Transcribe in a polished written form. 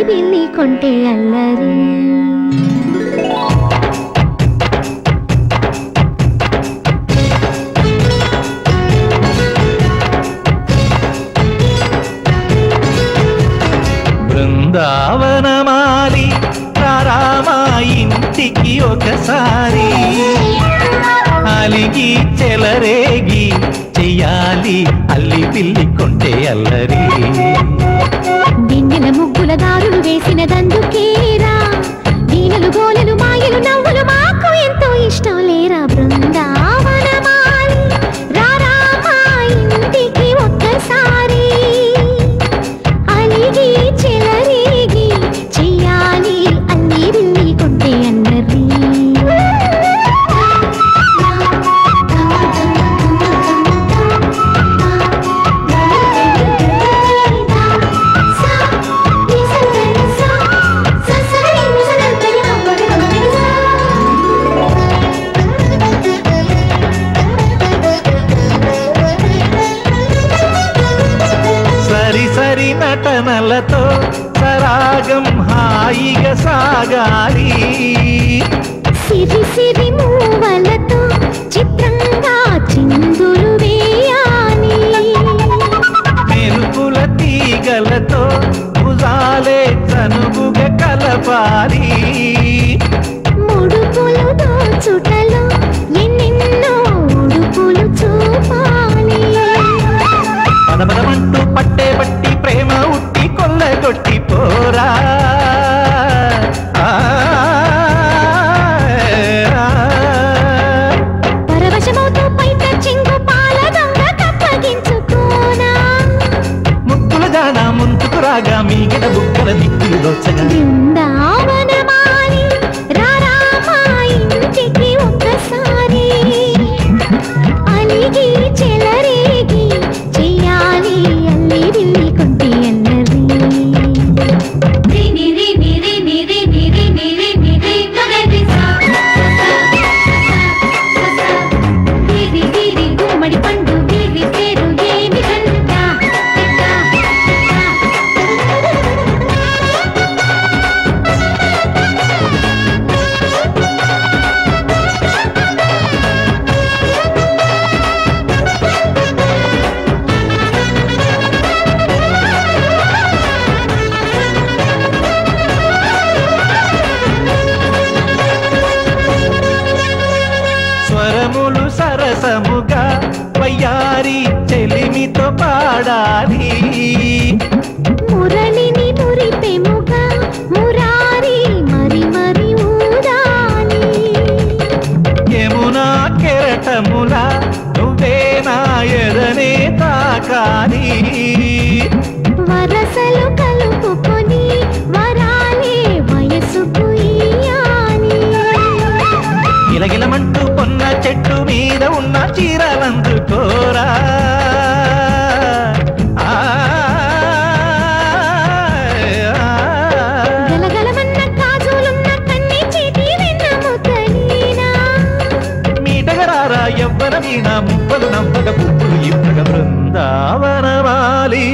బిల్లి కొంటే అల్లరి బృందావనమాలి రామా ఇంటికి ఒకసారి అలిగి చెలరేగి చెయ్యాలి అల్లి పిల్లి కొంటే అల్లరి దిన్నెల ముగ్గుల దారులు వేసినదందుకేరా వీణలు గోలలు మాయలు నవ్వులు మాకు ఎంతో ఇష్టం లేరా బృందావనమాలి రామా ఇంటికి ఒక్కసారి అలిగి చెలరేగి చెయ్యాలి అల్లి బిల్లి కొంటే అల్లరి సరి నటనలతో సరాగం హాయిగా సాగాలి సిరి సిరి మూవలతో చిత్రంగా చిందులు వేయాలి మెరుపుల తీగలతో భుజాలే చనువుగా కలపాలి ముడుపులు దోచుటలో ఎన్నెన్నో ఉడుపులు చూపాలి పదపదమంటూ పట్టే బట్టి ప్రేమ ఉట్టి కొల్లగొట్టి పోరా పరవశమవుతూ పైట చెంగు పాల దొంగ కప్పగించుకోనా ముక్కుల జాన ముందుకు రాగా మీగడ బుక్కల దిక్కులు దోచగా బృందావనమాలి రామా ఇంటికి ఒక్కసారి అలిగి చెలరేగి చెయ్యాలి అల్లి బిల్లి కొంటే అల్లరి గుమ్మడి పండు వీరి పేరు ఏమి కంట స్వరములు సరసముగా వయ్యారి చెలిమితో పాడాలి మురళిని మురిపెముగా మురారి మరి మరి ఊదాలి యమునా కెరటముల నువ్వే నా ఎదనే తాకాలి వరసలు కలుపుకొని వరాలే వయసుకు ఇయ్యాలి గిలగిలమంటూ పొన్న చెట్టు మీద ఉన్న చీరలందుకోరా గలగలమన్న కాజులున్న కన్ని చేతి వెన్న ముద్దలీనా మీటగరారా ఎవ్వర వీణ ముప్పలు నవ్వగ పువ్వులు ఇవ్వగ బృందావనమాలి